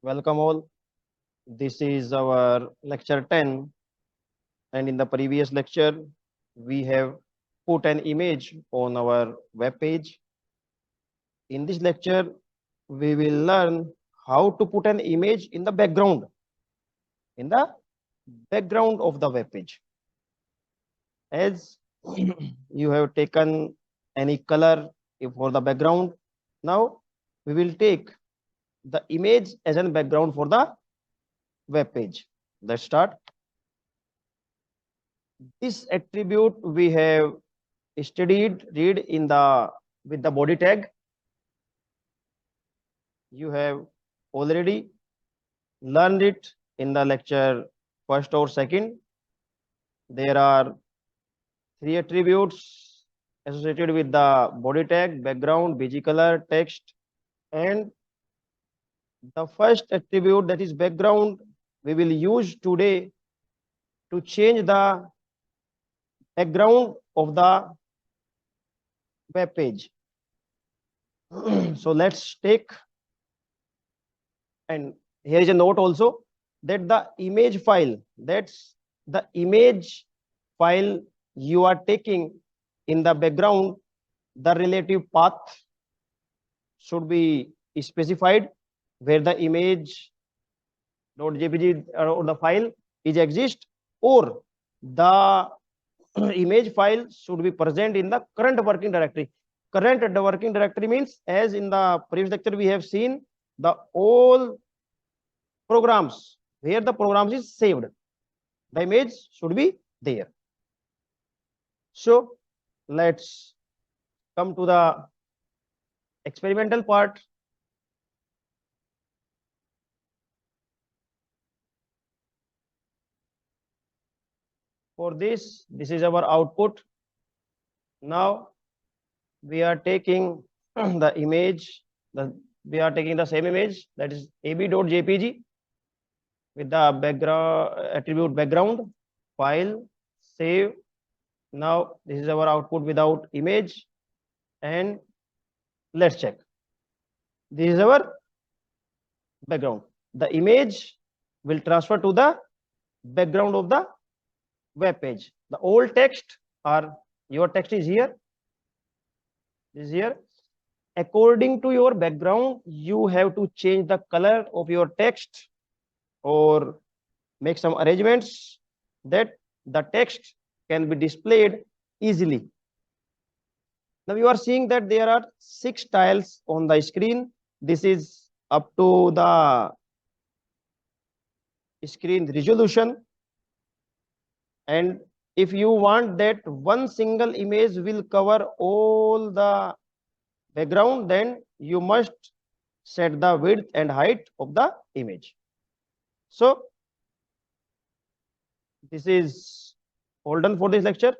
Welcome all. This is our lecture 10, and in the previous lecture, we have put an image on our web page. In this lecture, we will learn how to put an image in the background of the web page. As you have taken any color for the background, now we will take the image as a background for the web page. Let's start. This attribute we have studied read in the with the body tag. You have already learned it in the lecture first or second. There are three attributes associated with the body tag: background, bg color, text. And the first attribute, that is background, we will use today to change the background of the web page. So let's take, and here is a note also, that the image file, that's the image file you are taking in the background, the relative path should be specified where the image.jpg or the file is exist, or the image file should be present in the current working directory. Current working directory means, as in the previous lecture we have seen, the all programs where the programs is saved, the image should be there. So let's come to the experimental part. For this is our output. Now we are taking the image, we are taking the same image, that is ab.jpg, with the background attribute background, file, save. Now this is our output without image, and let's check. This is our background. The image will transfer to the background of the web page. The old text, or your text is here, is here. According to your background, you have to change the color of your text or make some arrangements that the text can be displayed easily. Now you are seeing that there are 6 tiles on the screen. This is up to the screen resolution, and if you want that one single image will cover all the background, then you must set the width and height of the image. So this is all done for this lecture.